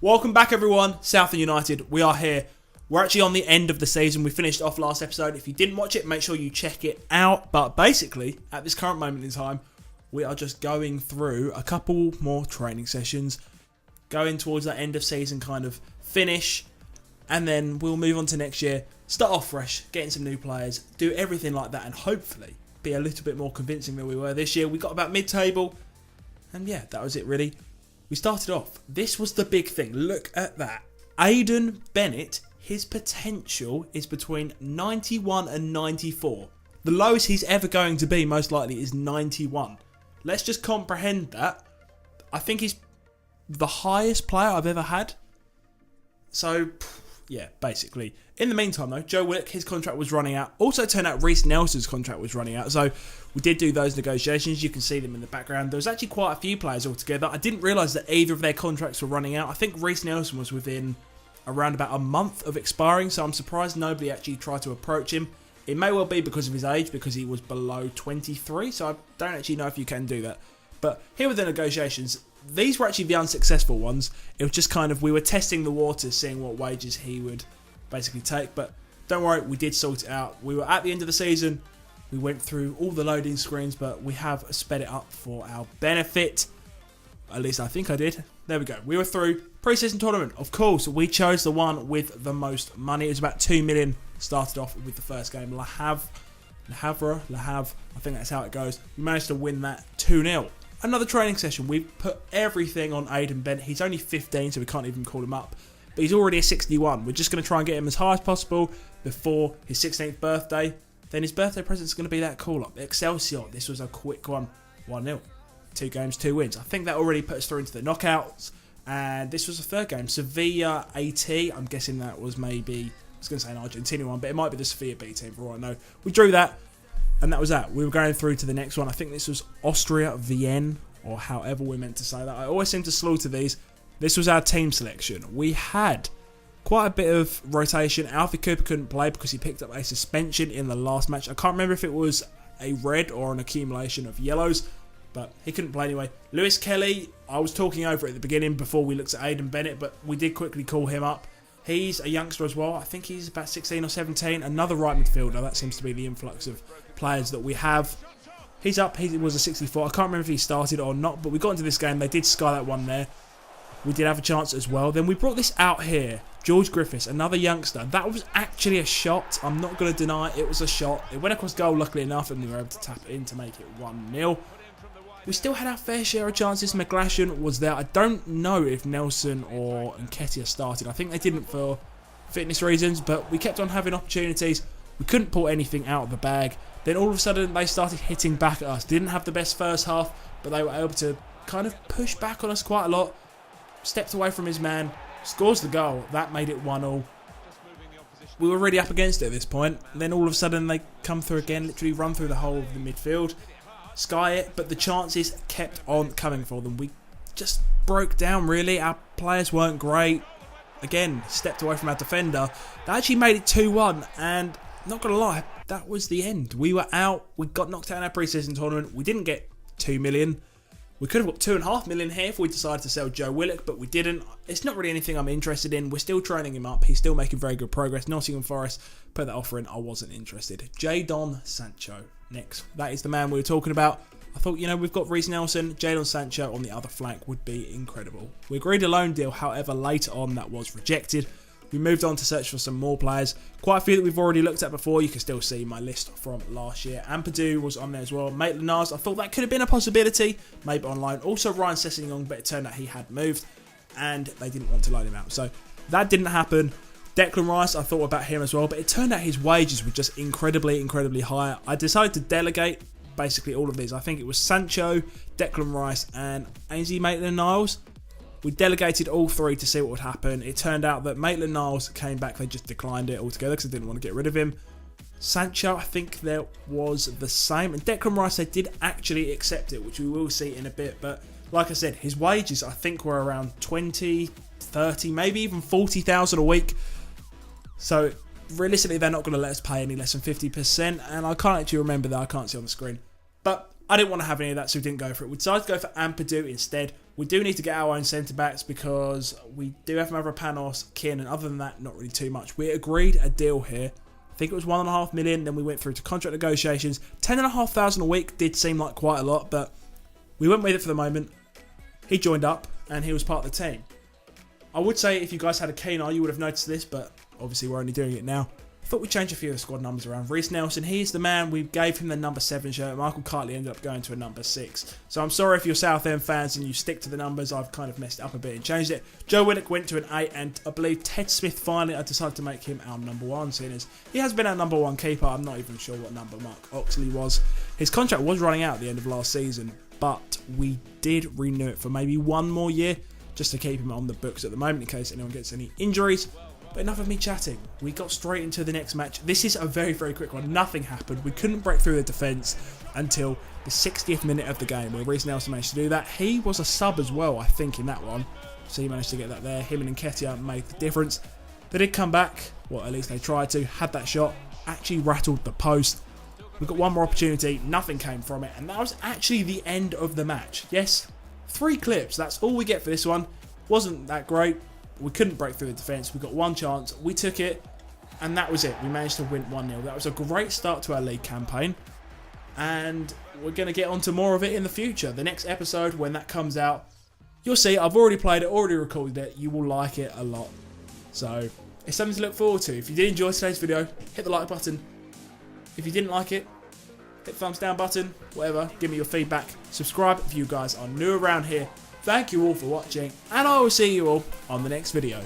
Welcome back everyone, Southend United, we are here. We're actually on the end of the season. We finished off last episode. If you didn't watch it, make sure you check it out. But basically, at this current moment in time, we are just going through a couple more training sessions, going towards that end of season kind of finish, and then we'll move on to next year, start off fresh, getting some new players, do everything like that, and hopefully be a little bit more convincing than we were this year. We got about mid-table, and yeah, that was it really. We started off. This was the big thing. Look at that. Aidan Bennett, his potential is between 91 and 94. The lowest he's ever going to be, most likely, is 91. Let's just comprehend that. I think he's the highest player I've ever had. So, yeah, basically. In the meantime, though, Joe Willock, his contract was running out. Also, it turned out Reece Nelson's contract was running out. So, we did do those negotiations. You can see them in the background. There was actually quite a few players altogether. I didn't realise that either of their contracts were running out. I think Reece Nelson was within around about a month of expiring. So, I'm surprised nobody actually tried to approach him. It may well be because of his age, because he was below 23. So, I don't actually know if you can do that. But here were the negotiations. These were actually the unsuccessful ones. It was just kind of, we were testing the waters, seeing what wages he would basically take. But don't worry, we did sort it out. We were at the end of the season. We went through all the loading screens, but we have sped it up for our benefit. At least I think I did. There we go. We were through pre-season tournament. Of course, we chose the one with the most money. It was about 2 million. Started off with the first game. Le Havre. I think that's how it goes. We managed to win that 2-0. Another training session. We put everything on Aidan Bennett. He's only 15, so we can't even call him up. But he's already a 61. We're just going to try and get him as high as possible before his 16th birthday. Then his birthday present is going to be that call-up. Excelsior. This was a quick one. 1-0. 2 games, 2 wins. I think that already put us through into the knockouts. And this was the third game. Sevilla AT. I'm guessing that was maybe, I was going to say an Argentinian one, but it might be the Sevilla B team for all I know. We drew that. And that was that. We were going through to the next one. I think this was Austria Vienna, or however we're meant to say that. I always seem to slaughter these. This was our team selection. We had quite a bit of rotation. Alfie Cooper couldn't play because he picked up a suspension in the last match. I can't remember if it was a red or an accumulation of yellows, but he couldn't play anyway. Lewis Kelly, I was talking over it at the beginning before we looked at Aidan Bennett, but we did quickly call him up. He's a youngster as well. I think he's about 16 or 17. Another right midfielder. That seems to be the influx of players that we have. He's up. He was a 64. I can't remember if he started or not, but we got into this game. They did sky that one there. We did have a chance as well. Then we brought this out here. George Griffiths, another youngster. That was actually a shot. I'm not going to deny it was a shot. It went across goal, luckily enough, and we were able to tap it in to make it 1-0. We still had our fair share of chances. McGlashan was there. I don't know if Nelson or Nketiah started. I think they didn't for fitness reasons, but we kept on having opportunities. We couldn't pull anything out of the bag. Then all of a sudden they started hitting back at us. Didn't have the best first half, but they were able to kind of push back on us quite a lot. Stepped away from his man, scores the goal. That made it 1-0. We were really up against it at this point. Then all of a sudden they come through again, literally run through the whole of the midfield. Sky it, but the chances kept on coming for them. We just broke down really. Our players weren't great. Again, stepped away from our defender. They actually made it 2-1, and not going to lie, that was the end. We were out. We got knocked out in our pre-season tournament. We didn't get 2 million. We could have got 2.5 million here if we decided to sell Joe Willock, but we didn't. It's not really anything I'm interested in. We're still training him up. He's still making very good progress. Nottingham Forest put that offer in. I wasn't interested. Jadon Sancho next. That is the man we were talking about. I thought, we've got Reece Nelson. Jadon Sancho on the other flank would be incredible. We agreed a loan deal. However, later on that was rejected. We moved on to search for some more players. Quite a few that we've already looked at before. You can still see my list from last year. Ampadu was on there as well. Maitland-Niles, I thought that could have been a possibility. Maybe on loan. Also Ryan Sessegnon, but it turned out he had moved. And they didn't want to loan him out. So that didn't happen. Declan Rice, I thought about him as well. But it turned out his wages were just incredibly high. I decided to delegate basically all of these. I think it was Sancho, Declan Rice and Ainsley Maitland-Niles. We delegated all three to see what would happen. It turned out that Maitland-Niles came back. They just declined it altogether because they didn't want to get rid of him. Sancho, I think there was the same. And Declan Rice, they did actually accept it, which we will see in a bit. But like I said, his wages, I think, were around 20, 30, maybe even 40,000 a week. So realistically, they're not going to let us pay any less than 50%. And I can't actually remember that. I can't see on the screen. But I didn't want to have any of that, so we didn't go for it. We decided to go for Ampadu instead. We do need to get our own centre-backs because we do have Mavropanos, Kin, and other than that, not really too much. We agreed a deal here. I think it was $1.5 million, then we went through to contract negotiations. $10,500 a week did seem like quite a lot, but we went with it for the moment. He joined up, and he was part of the team. I would say if you guys had a keen eye, you would have noticed this, but obviously we're only doing it now. I thought we'd change a few of the squad numbers around. Reece Nelson, he's the man. We gave him the number 7 shirt. Michael Cartley ended up going to a number 6. So I'm sorry if you're Southend fans and you stick to the numbers. I've kind of messed it up a bit and changed it. Joe Willock went to an 8, and I believe Ted Smith finally I decided to make him our number 1, seeing as he has been our number 1 keeper. I'm not even sure what number Mark Oxley was. His contract was running out at the end of last season, but we did renew it for maybe 1 more year just to keep him on the books at the moment in case anyone gets any injuries. But enough of me chatting. We got straight into the next match. This is a very, very quick one. Nothing happened. We couldn't break through the defence until the 60th minute of the game where Reece Nelson managed to do that. He was a sub as well, I think, in that one. So he managed to get that there. Him and Nketiah made the difference. They did come back. Well, at least they tried to. Had that shot. Actually rattled the post. We got one more opportunity. Nothing came from it. And that was actually the end of the match. Yes, 3 clips. That's all we get for this one. Wasn't that great. We couldn't break through the defence. We got one chance. We took it. And that was it. We managed to win 1-0. That was a great start to our league campaign. And we're going to get onto more of it in the future. The next episode, when that comes out, you'll see I've already played it, already recorded it. You will like it a lot. So it's something to look forward to. If you did enjoy today's video, hit the like button. If you didn't like it, hit the thumbs down button. Whatever. Give me your feedback. Subscribe if you guys are new around here. Thank you all for watching, and I will see you all on the next video.